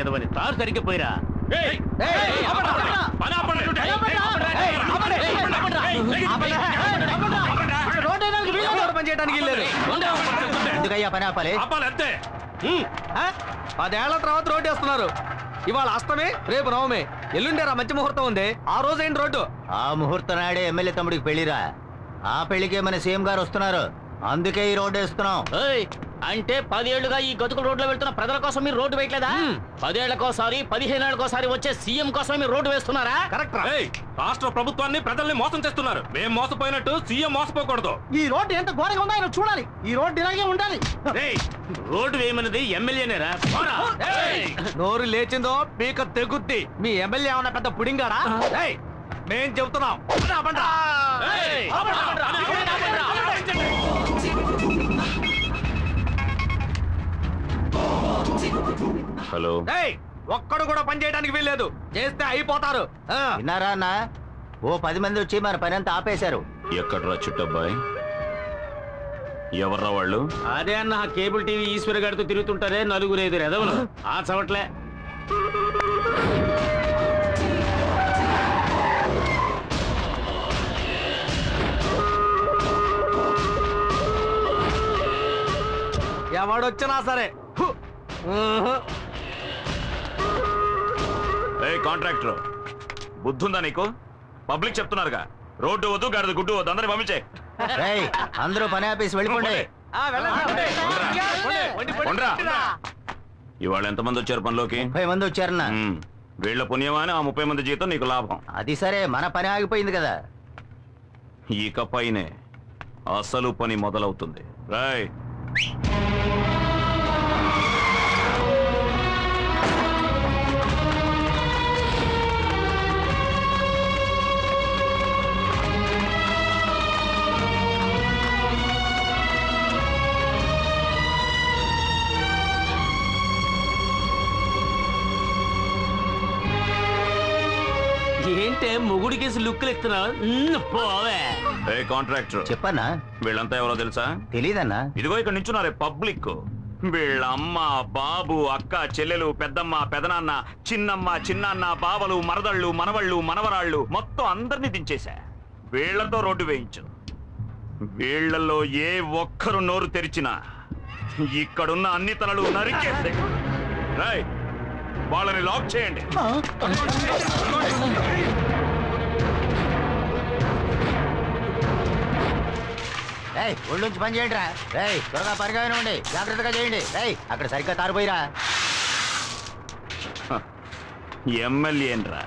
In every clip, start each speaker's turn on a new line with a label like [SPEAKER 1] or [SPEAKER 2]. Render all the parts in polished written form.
[SPEAKER 1] ఎదవని తారు సరిగ్గా పోయిరా.
[SPEAKER 2] పనిచేయడానికి ఎందుకయ్యా పని ఆపాలి? 10 ఏళ్ల తర్వాత రోడ్డు వేస్తున్నారు. ఇవాళ అష్టమి, రేపు నవమి, ఎల్లుండేరా మంచి ముహూర్తం ఉంది. ఆ రోజు ఏంటి రోడ్డు?
[SPEAKER 3] ఆ ముహూర్తం నాడే ఎమ్మెల్యే తమ్ముడికి పెళ్లిరా. ఆ పెళ్లికే మన సీఎం గారు వస్తున్నారు. అందుకే ఈ రోడ్డు వేస్తున్నాం.
[SPEAKER 1] అంటే 10 ఏళ్లుగా ఈ గతుకుల రోడ్లో వెళ్తున్న ప్రజల కోసం మీరు రోడ్డు వేయట్లేదా? 10 ఏళ్లకోసారి 15 ఏళ్లకోసారి వచ్చే సీఎం కోసం మీరు రోడ్డు వేస్తున్నారా?
[SPEAKER 2] కరెక్ట్.
[SPEAKER 4] రాష్ట్ర ప్రభుత్వాన్ని ప్రజల్ని మోసం చేస్తున్నారు. మేము మోసపోయినట్టు సీఎం మోసపోకూడదు.
[SPEAKER 2] ఈ రోడ్డు ఎంత ఘోరంగా ఉందో ఆయన చూడాలి. ఈ రోడ్డు ఇలాగే ఉండాలి.
[SPEAKER 1] రోడ్డు వేయమన్నది ఎమ్మెల్యేనేరా?
[SPEAKER 2] నోరు లేచిందో పీక తెగుద్ది. మీ ఎమ్మెల్యే ఏమన్నా పెద్ద పుడింగాడా? మేం చెబుతున్నాం.
[SPEAKER 4] హలో.
[SPEAKER 2] ఒక్కడు కూడా పని చేయడానికి వీల్లేదు. చేస్తే అయిపోతారు.
[SPEAKER 3] విన్నారా అన్న? ఓ 10 మంది వచ్చి మన పని అంతా ఆపేశారు.
[SPEAKER 4] ఎక్కడ్రా చుట్టబ్బాయి? ఎవర్రా వాళ్ళు?
[SPEAKER 1] అదే అన్న కేబుల్ టీవీ ఈశ్వర్ గారితో తిరుగుతుంటారే నలుగురు 5 ఎదవలు. ఆ చవట్లే.
[SPEAKER 2] ఎవడొచ్చినా సరే.
[SPEAKER 4] కాంట్రాక్టర్ బుద్ధుందా నీకు? పబ్లిక్ చెప్తున్నారుగా, రోడ్డు వద్దు, గాడిద గుడ్డు వద్దు, అందరినీ పంపించే.
[SPEAKER 3] అందరూ పని ఆపేసి వెళ్ళిపోండి.
[SPEAKER 4] ఇవాళ ఎంతమంది వచ్చారు పనిలోకి?
[SPEAKER 3] 30 మంది వచ్చారన్నా.
[SPEAKER 4] వీళ్ళ పుణ్యమా అని ఆ 30 మంది జీతం నీకు లాభం.
[SPEAKER 3] అది సరే, మన పని ఆగిపోయింది కదా.
[SPEAKER 4] ఇక పైనే అసలు పని మొదలవుతుంది. రాయ్.
[SPEAKER 1] ఏంటే మొగుడి కేసు లుక్కులు ఎత్తున్నావు? పోవే.
[SPEAKER 4] కాంట్రాక్టర్
[SPEAKER 3] చెప్పన్నా.
[SPEAKER 4] వీళ్ళంతా ఎవరో తెలుసా?
[SPEAKER 3] తెలీదన్నా.
[SPEAKER 4] ఇదిగో ఇక్కడ నించున్నారే పబ్లిక్. వీళ్ళ అమ్మ, బాబు, అక్క, చెల్లెలు, పెద్దమ్మ, పెదనాన్న, చిన్నమ్మ, చిన్నాన్న, బావలు, మరదళ్ళు, మనవళ్ళు, మనవరాళ్ళు మొత్తం అందరినీ దించేశా. వీళ్లతో రోడ్డు వేయించు. వీళ్లలో ఏ ఒక్కరు నోరు తెరిచినా ఇక్కడున్న అన్ని తలలు నరికేస్తే. రాయ్, వాళ్ళని లాక్ చేయండి.
[SPEAKER 3] ఒళ్ళుంచి పని చేయండి రా. త్వరగా పరిగానే జాగ్రత్తగా చేయండి. అక్కడ సరిగ్గా తారిపోయిరా.
[SPEAKER 4] ఎమ్మెల్యేన్రా.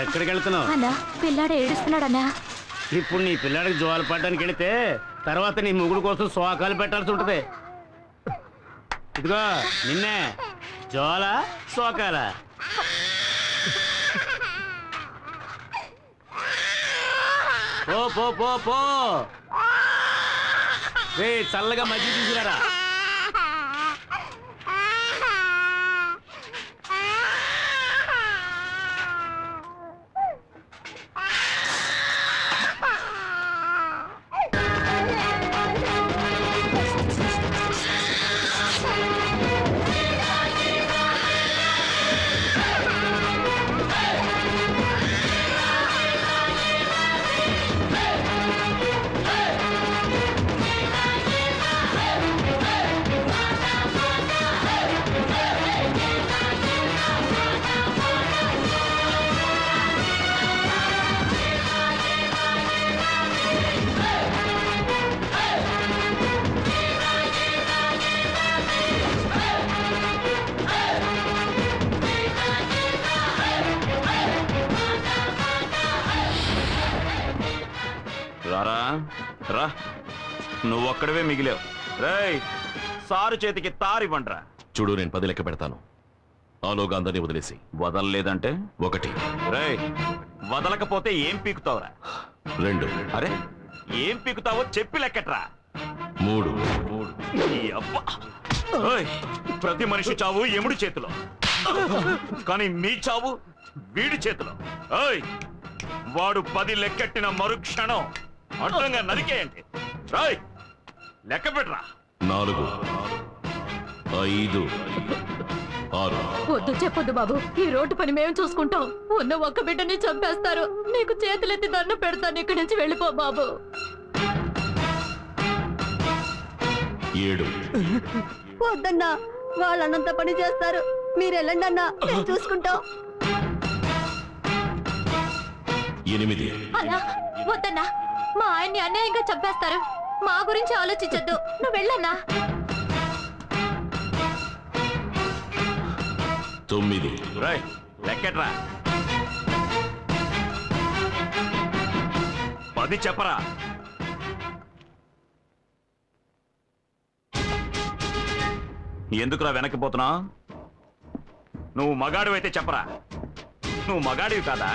[SPEAKER 1] ఎక్కడికి వెళ్తున్నావు?
[SPEAKER 5] అన్నా, పిల్లాడు ఏడుస్తున్నాడన్నా.
[SPEAKER 1] ఇప్పుడు నీ పిల్లాడికి జోలు పడడానికి వెళితే తర్వాత నీ ముగుడు కోసం శోకాలు పెట్టాల్సి ఉంటది. ఇదిగో నిన్నే జోల శోకాల. పో పో పో పో. చల్లగా మజ్జిగ తీసుకురారా.
[SPEAKER 4] రారా రా, నువ్వొక్కడవే మిగిలావు. రేయ్, సారు చేతికి తారివ్వండ్రా.
[SPEAKER 6] చూడు, నేను 10 లెక్క పెడతాను. ఆలోగా అందరినీ వదిలేసి.
[SPEAKER 4] వదలలేదంటే
[SPEAKER 6] 1
[SPEAKER 4] రేయ్, వదలకపోతే ఏం పీకుతావురా?
[SPEAKER 6] 2
[SPEAKER 4] అరే, ఏం పీకుతావో చెప్పి లెక్కట్రా.
[SPEAKER 6] 3
[SPEAKER 4] ఈ అబ్బా! ఓయ్, ప్రతి మనిషి చావు ఎముడి చేతిలో, కానీ మీ చావు వీడి చేతిలో. ఓయ్, వాడు 10 లెక్కెట్టిన మరుక్షణం అడ్డంగా నరికేయండి. రాయ్, లెక్క పెట్టరా.
[SPEAKER 6] 4 5 6
[SPEAKER 5] వద్దు చెప్పొద్దు బాబు, ఈ రోడ్డు పని మేము చూసుకుంటాం. ఉన్న ఒక్క బిడ్డని చంపేస్తారు. నీకు చేతులెత్తి దండం పెడతాను, ఇక్కడి నుంచి వెళ్ళిపో బాబు.
[SPEAKER 6] 7
[SPEAKER 7] వద్దన్నా, వాళ్ళన్నంత పని చేస్తారు. మీరు వెళ్ళండి అన్నా, నేను చూసుకుంటాం.
[SPEAKER 6] 8
[SPEAKER 5] అలా వద్దన్నా, మా ఆయన్ని అన్యాయంగా చంపేస్తారు. మా గురించి ఆలోచించొద్దు, నువ్వు వెళ్ళన్నా.
[SPEAKER 6] 9
[SPEAKER 4] రాయ్, లెక్కట్రా. 10 చెప్పరా. ఎందుకురా వెనక్కిపోతున్నా? నువ్వు మగాడివైతే చెప్పరా. నువ్వు మగాడివి కాదా?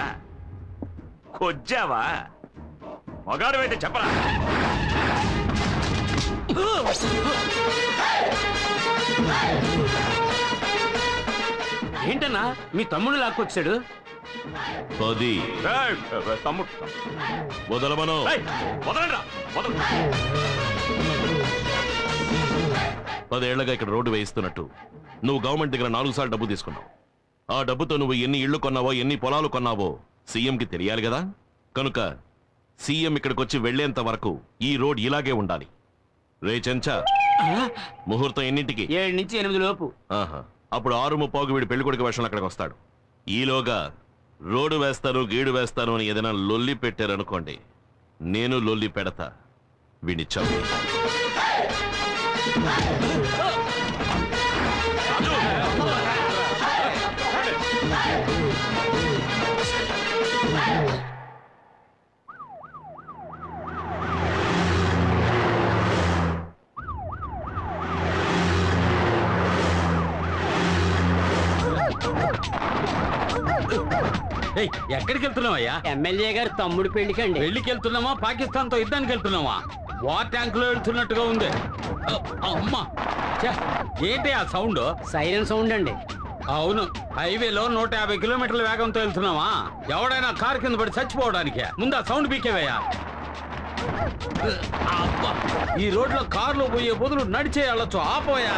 [SPEAKER 4] కొజ్జావా? మగాడివైతే చెప్పరా.
[SPEAKER 2] ఏంటన్నా మీ తమ్ముడు లాక్కొచ్చాడు?
[SPEAKER 6] 10
[SPEAKER 4] రేయ్, తమ్ముడు
[SPEAKER 6] వదలమను.
[SPEAKER 4] రేయ్, వదలండిరా, వదలు.
[SPEAKER 6] 10 ఏళ్లగా ఇక్కడ రోడ్డు వేయిస్తున్నట్టు నువ్వు గవర్నమెంట్ దగ్గర 4 సార్లు డబ్బు తీసుకున్నావు. ఆ డబ్బుతో నువ్వు ఎన్ని ఇళ్లు కొన్నావో, ఎన్ని పొలాలు కొన్నావో సీఎంకి తెలియాలి కదా. కనుక సీఎం ఇక్కడికి వచ్చి వెళ్లేంత వరకు ఈ రోడ్ ఇలాగే ఉండాలి. రే చెంచా, ముహూర్తం ఎన్నింటికి?
[SPEAKER 2] 7 నుంచి 8 లోపు.
[SPEAKER 6] ఆహా, అప్పుడు 6:30 వీడి పెళ్లికొడుకు వేషంలో అక్కడికి వస్తాడు. ఈలోగా రోడ్డు వేస్తాను, గీడు వేస్తాను అని ఏదైనా లొల్లి పెట్టారనుకోండి, నేను లొల్లి పెడతా. వీడిని చంపి.
[SPEAKER 2] ఎక్కడికి వెళ్తున్నావయ్యా?
[SPEAKER 8] ఎమ్మెల్యే గారు తమ్ముడు పెళ్లికండి.
[SPEAKER 2] పెళ్లికి వెళ్తున్నామా, పాకిస్తాన్ తో యుద్ధానికి వెళ్తున్నావా? వార్ ట్యాంక్ లో వెళ్తున్నట్టుగా ఉంది. అమ్మా, ఏంటి ఆ సౌండ్?
[SPEAKER 8] సైరన్ సౌండ్ అండి.
[SPEAKER 2] అవును, హైవేలో 150 కిలోమీటర్ల వేగంతో వెళ్తున్నావా? ఎవడైనా కారు కింద పడి చచ్చిపోవడానికే. ముందు ఆ సౌండ్ పీకేవయ్యా. అబ్బా, ఈ రోడ్లో కార్లో పోయే బదులు నడిచే వెళ్ళొచ్చు. ఆపోయా.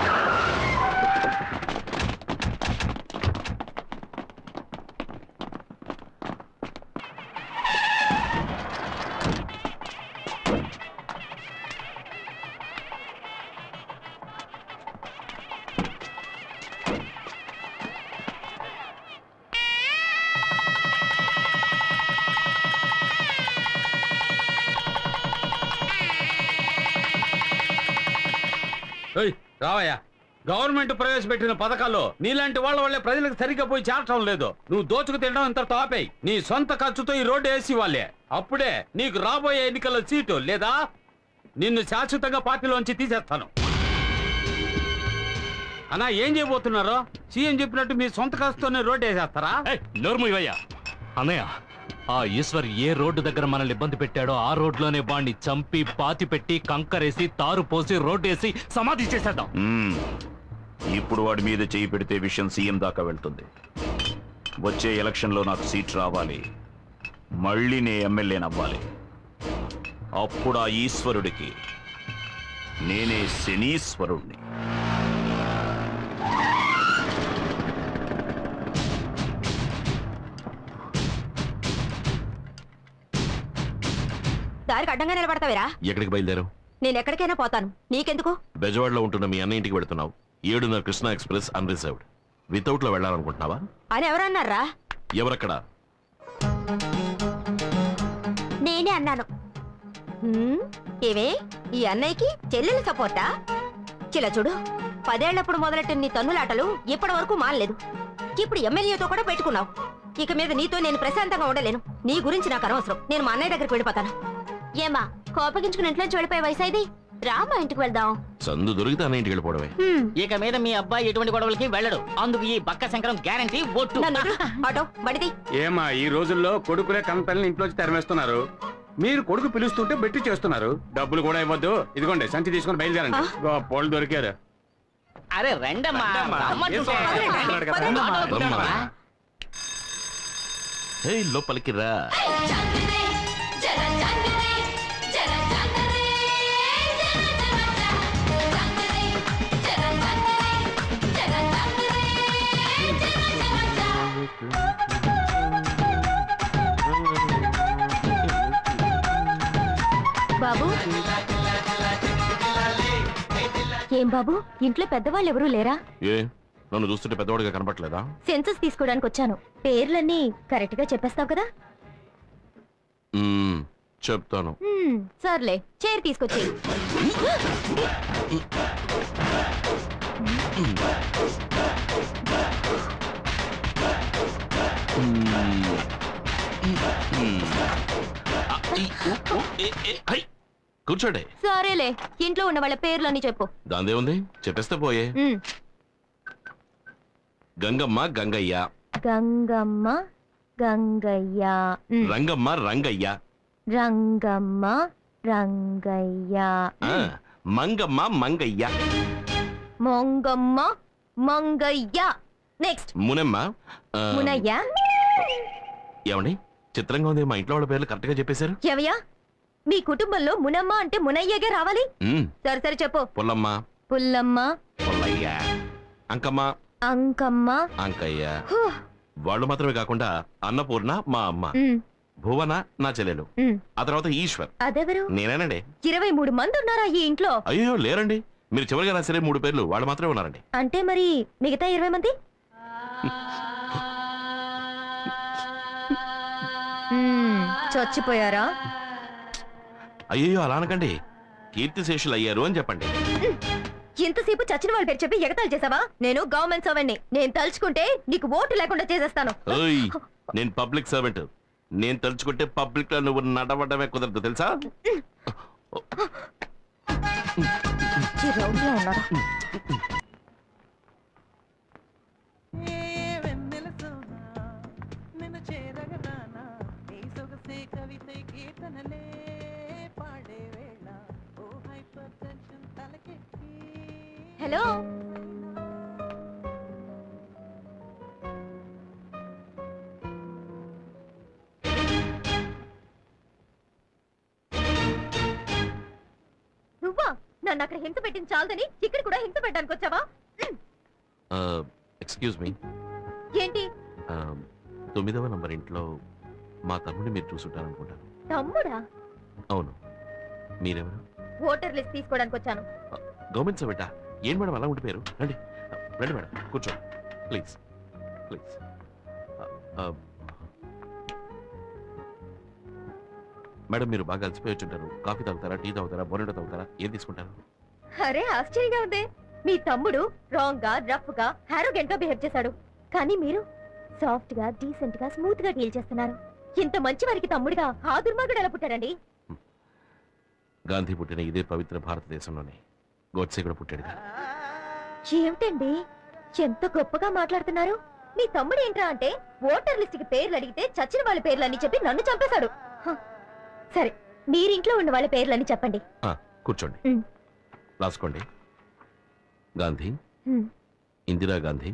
[SPEAKER 2] రావయ్యా. గవర్నమెంట్ ప్రవేశపెట్టిన పథకాల్లో నీలాంటి వాళ్ళ వల్లే ప్రజలకు సరిగ్గా పోయి చేరటం లేదు. నువ్వు దోచుకు తినడం ఇంత తాపేయి. నీ సొంత ఖర్చుతో ఈ రోడ్డు వేసి వాళ్ళే. అప్పుడే నీకు రాబోయే ఎన్నికల్లో సీటు లేదా నిన్ను శాశ్వతంగా పార్టీలోంచి తీసేస్తాను. అన్నా, ఏం చేయబోతున్నారో? సీఎం చెప్పినట్టు మీ సొంత ఖర్చుతోనే రోడ్డు వేసేస్తారా?
[SPEAKER 9] నోర్మయ్యా అన్నయ్య, ఆ ఈశ్వర్ ఏ రోడ్డు దగ్గర మనల్ని ఇబ్బంది పెట్టాడో ఆ రోడ్లోనే వాడిని చంపి పాతి పెట్టి కంకరేసి తారు పోసి రోడ్డు వేసి సమాధి చేసేద్దాం.
[SPEAKER 4] ఇప్పుడు వాడి మీద చేయి పెడితే విషయం సీఎం దాకా వెళ్తుంది. వచ్చే ఎలక్షన్లో నాకు సీట్ రావాలి, మళ్ళీ నే ఎమ్మెల్యేనవ్వాలి. అప్పుడు ఆ ఈశ్వరుడికి నేనే శనీశ్వరుణ్ణి.
[SPEAKER 7] దారికి అడ్డంగా నిలబడతావేరా?
[SPEAKER 6] ఎక్కడికి బయలుదేరావు?
[SPEAKER 7] నేను ఎక్కడికైనా పోతాను, నీకెందుకు?
[SPEAKER 6] బెజవాడలో ఉంటున్న మీ అన్న ఇంటికి వెళుతున్నావు. 7:30 కృష్ణా ఎక్స్ప్రెస్ అన్రిజర్వ్డ్. వితౌట్ లో వెళ్ళాలనుకుంటున్నావా?
[SPEAKER 7] అని ఎవరన్నారా?
[SPEAKER 6] ఎవరక్కడ?
[SPEAKER 7] నేనే అన్నాను. ఏవే, ఈ అన్నయ్యకి చెల్లెలు సపోర్టా? చిలా చూడు, 10 ఏళ్లప్పుడు మొదలెట్టిన నీ తన్నులాటలు ఇప్పటి వరకు మానలేదు. ఇప్పుడు ఎమ్మెల్యేతో కూడా పెట్టుకున్నావు. ఇక మీద నీతో నేను ప్రశాంతంగా ఉండలేను. నీ గురించి నాకు అనవసరం. నేను మా అన్నయ్య దగ్గరికి వెళ్ళిపోతాను. ఏమా, కోపగించుకుని ఇంట్లోంచి వెళ్ళిపోయే వయసు ఇది? రా మా ఇంటికి వెళ్దాం.
[SPEAKER 6] సందు దొరికితే అన్న ఇంటికి వెళ్ళిపోవడమే.
[SPEAKER 1] ఇక మీద మీ అబ్బాయి ఎటువంటి గొడవలకి వెళ్ళడు. అందుకు ఈ బక్క శంకరం గ్యారంటీ ఒట్టు.
[SPEAKER 7] ఆటో బడిది.
[SPEAKER 2] ఏమా ఈ రోజుల్లో కొడుకులే కంపెనీలు ఇంట్లోంచి తరిమేస్తున్నారు. మీరు కొడుకు పిలుస్తుంటే బెట్టి చేస్తున్నారు. డబ్బులు కూడా ఇవ్వద్దు. ఇదిగోండి సంచి తీసుకొని బయలుదేరండి. పోలు దొరికారు.
[SPEAKER 1] అరే రండమ్మా.
[SPEAKER 6] లోపలికి రా.
[SPEAKER 7] బాబు ఏం బాబు ఇంట్లో పెద్దవాళ్ళు ఎవరూ లేరా?
[SPEAKER 6] ఏ నన్ను చూస్తుంటే పెద్దవాడిగా కనపట్లేదా?
[SPEAKER 7] సెన్సస్ తీసుకోవడానికి వచ్చాను. పేర్లన్నీ కరెక్ట్ గా చెప్పేస్తావు కదా?
[SPEAKER 6] చెప్తాను.
[SPEAKER 7] సర్లే చైర్ తీసుకొచ్చి.
[SPEAKER 6] కూర్చోండి.
[SPEAKER 7] సరేలే ఇంట్లో ఉన్న వాళ్ళ పేర్లన్నీ చెప్పు.
[SPEAKER 6] దాందే ఉంది చెప్పేస్తే పోయే. గంగమ్మ గంగయ్య.
[SPEAKER 7] గంగమ్మ గంగయ్య.
[SPEAKER 6] రంగమ్మ రంగయ్య.
[SPEAKER 7] రంగమ్మ రంగయ్య.
[SPEAKER 6] మంగమ్మ మంగయ్య.
[SPEAKER 7] మొంగమ్మ మంగయ్య. నెక్స్ట్
[SPEAKER 6] మునమ్మ.
[SPEAKER 7] మునయ్య.
[SPEAKER 6] ఏమండి చిత్రంగా ఉంది. మా ఇంట్లో వాళ్ళ పేర్లు కరెక్ట్ గా చెప్పేశారు.
[SPEAKER 7] ఎవయ్యా మీ కుటుంబంలో మునమ్మ అంటే మునయ్యగే రావాలి. సరే సరే చెప్పు.
[SPEAKER 6] పుల్లమ్మ.
[SPEAKER 7] పుల్లమ్మ.
[SPEAKER 6] పుల్లయ్య. అంకమ్మ.
[SPEAKER 7] అంకమ్మ.
[SPEAKER 6] అంకయ్య. వాళ్ళు మాత్రమే కాకుండా అన్నపూర్ణ మా అమ్మ. భువన నా చెల్లెలు. ఆ తర్వాత ఈశ్వర్.
[SPEAKER 7] అదెవరు?
[SPEAKER 6] నేనేనండి.
[SPEAKER 7] 23 మంది ఉన్నారా ఈ ఇంట్లో?
[SPEAKER 6] అయ్యో లేరండి. మీరు చివరిగా రాసరే 3 పేర్లు వాళ్ళు మాత్రమే ఉన్నారండి.
[SPEAKER 7] అంటే మరి మిగతా 20 మంది? చచ్చిపోయారా?
[SPEAKER 6] అయ్యో అలా అనకండి. కీర్తిశేషులు అయ్యారు అని చెప్పండి.
[SPEAKER 7] ఇంతసేపు చచ్చిన వాళ్ళ పేరు చెప్పి ఎగతాలు చేసావా? నేను గవర్నమెంట్ సర్వెంట్ ని. నేను తలుచుకుంటే నీకు ఓటు లేకుండా చేసేస్తాను.
[SPEAKER 6] నేను పబ్లిక్ సర్వెంట్. నేను తలుచుకుంటే పబ్లిక్ లో నువ్వు నడవడమే కుదరదు తెలుసా?
[SPEAKER 7] హలో నువ్వా? నన్ను అక్కడ హింస పెట్టింది చాలదని ఇక్కడ కూడా హింస పెట్టడానికి వచ్చావా?
[SPEAKER 6] Excuse me.
[SPEAKER 7] ఏంటి?
[SPEAKER 6] 9వ నంబర్ ఇంట్లో మా తమ్ముడిని మీరు చూసుంటారనుకుంటాను.
[SPEAKER 7] తమ్ముడా?
[SPEAKER 6] అవును. మీరెవరు?
[SPEAKER 7] ఓటర్ లిస్ట్ తీసుకోవడానికి వచ్చాను.
[SPEAKER 6] గవర్నమెంట్ సర్వెంటా? ఏం మేడం అలా ఉండిపోయారు? రండి రండి మేడం కూర్చోండి ప్లీజ్ ప్లీజ్. మేడం మీరు బాగా అలసిపోయి వచ్చుంటారు. కాఫీ తాగుతారా, టీ తాగుతారా, బోనెటో తాగుతారా? ఏం తీసుకుంటారు?
[SPEAKER 7] అరే ఆశ్చర్యంగా ఉంది. మీ తమ్ముడు రాంగ్ గా రఫ్ గా హారోగెంట్ గా బిహేవ్ చేశాడు. కానీ మీరు సాఫ్ట్ గా డీసెంట్ గా స్మూత్ గా డీల్ చేస్తున్నారు. ఇంత మంచి వారికి తమ్ముడిగా ఆ దుర్మార్గుడు ఎలా పుట్టాడండి?
[SPEAKER 6] గాంధీ పుట్టిన ఇదే పవిత్ర భారతదేశంలోనే గోడ్సే కూడా పుట్టాడు.
[SPEAKER 7] ఏమిటండి ఎంత గొప్పగా మాట్లాడుతున్నారు? మీ తమ్ముడు ఏంట్రా అంటే ఓటర్ లిస్ట్ కి పేర్లు అడిగితే చచ్చిన వాళ్ళ పేర్లని చెప్పి నన్ను చంపేశాడు. సరే మీరింట్లో ఉన్న వాళ్ళ పేర్లని చెప్పండి.
[SPEAKER 6] కూర్చోండి రాసుకోండి. గాంధీ, ఇందిరాగాంధీ,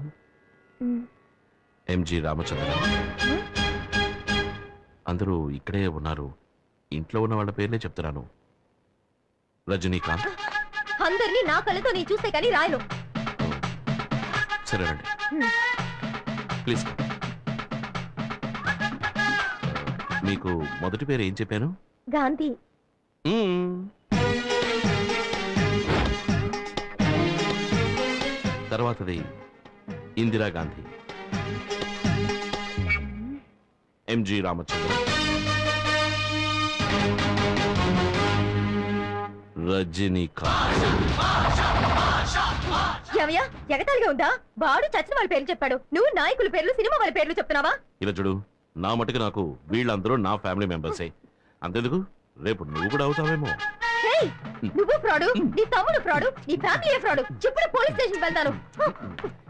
[SPEAKER 6] ఎంజి రామచంద్ర. అందరూ ఇక్కడే ఉన్నారు. ఇంట్లో ఉన్న వాళ్ళ పేర్లే చెప్తున్నాను. రజనీకాంత్.
[SPEAKER 7] అందరినీ నా కళ్ళతో నేను చూస్తే కానీ రాయను.
[SPEAKER 6] సరేనండి ప్లీజ్. మీకు మొదటి పేరు ఏం చెప్పాను?
[SPEAKER 7] గాంధీ.
[SPEAKER 6] తర్వాతది ఇందిరాగాంధీ, ఎంజి రామచంద్ర, రజనీకాంత్.
[SPEAKER 7] ఏమయ్యా ఎగతాళిగా ఉందా? వాడు చచ్చిన వాళ్ళ పేర్లు చెప్పాడు, నువ్వు నాయకుల పేర్లు సినిమా వాళ్ళ పేర్లు చెప్తున్నావా?
[SPEAKER 6] ఇలా చూడు, నా మటుకు నాకు వీళ్ళందరూ నా ఫ్యామిలీ మెంబర్సే. అంతెందుకు రేపు నువ్వు కూడా అవుతావేమో.
[SPEAKER 7] ఏయ్, నువ్వు ఫ్రాడు, నీ తమ్ముడు ఫ్రాడు, నీ ఫ్యామిలీ ఫ్రాడు. ఇప్పుడు పోలీస్ స్టేషన్ వెళ్తాను.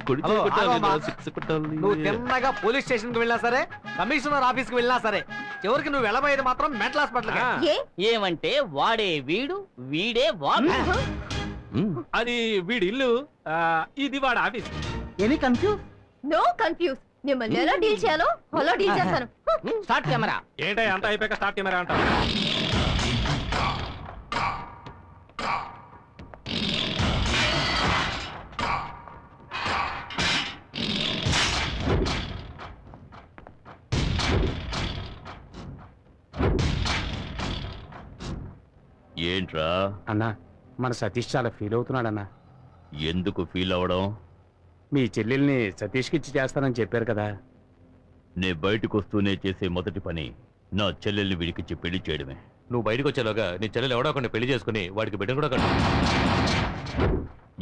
[SPEAKER 10] హలో, ఆగమ్మా. నువ్వు తిన్నగా పోలీస్ స్టేషన్ కి వెళ్ళినా సరే, కమిషనర్ ఆఫీస్ కి వెళ్ళినా సరే, చివరికి నువ్వు వెళ్ళబోయేది మాత్రం మెంటల్ హాస్పిటల్.
[SPEAKER 7] ఏ
[SPEAKER 1] ఏమంటే వాడే వీడు, వీడే వాడు.
[SPEAKER 9] అది వీడి ఇల్లు, ఇది వాడు office.
[SPEAKER 10] Any confuse?
[SPEAKER 7] No confuse. మిమ్మల్ని ఎలా డీల్ చేయాలో అలా డీల్ చేస్తాను.
[SPEAKER 1] Start camera.
[SPEAKER 9] ఏంటో అంత అయిపోయాక స్టార్ట్ కెమెరా అంటారు.
[SPEAKER 6] ఏంట్రా
[SPEAKER 2] అన్నా, మన సతీష్ చాలా ఫీల్ అవుతున్నాడన్నా.
[SPEAKER 6] ఎందుకు ఫీల్ అవడం?
[SPEAKER 2] మీ చెల్లెల్ని సతీష్కి ఇచ్చి చేస్తానని చెప్పారు కదా.
[SPEAKER 6] నే బయటకు వస్తూనే చేసే మొదటి పని నా చెల్లెల్ని వీడికిచ్చి పెళ్లి చేయడమే.
[SPEAKER 9] నువ్వు బయటకు వచ్చేలోగా నీ చెల్లెలు ఎవడో ఒకరిని పెళ్లి చేసుకుని వాడికి బిడ్డ కూడా కట్టు.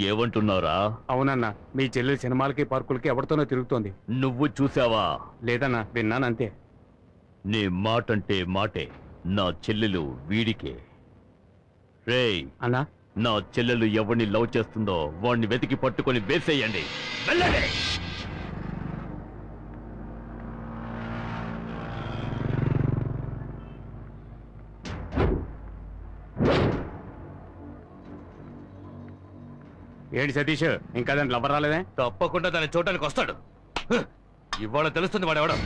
[SPEAKER 6] ఏమంటున్నారా?
[SPEAKER 2] అవునన్నా, మీ చెల్లెలు సినిమాలకి పార్కులకి ఎవరితోనో తిరుగుతోంది.
[SPEAKER 6] నువ్వు చూసావా?
[SPEAKER 2] లేదన్నా, విన్నానంతే.
[SPEAKER 6] నీ మాటంటే మాటే. నా చెల్లెలు వీడికే. రేయ్
[SPEAKER 2] అన్నా,
[SPEAKER 6] నా చెల్లెలు ఎవరిని లవ్ చేస్తుందో వాడిని వెతికి పట్టుకొని వేసేయండి. వెళ్ళండి.
[SPEAKER 2] ఏంటి సతీష్, ఇంకా దాని లవర్ రాలేదే?
[SPEAKER 9] తప్పకుండా దాన్ని చూడటానికి వస్తాడు. ఇవాళ తెలుస్తుంది వాడు ఎవడో.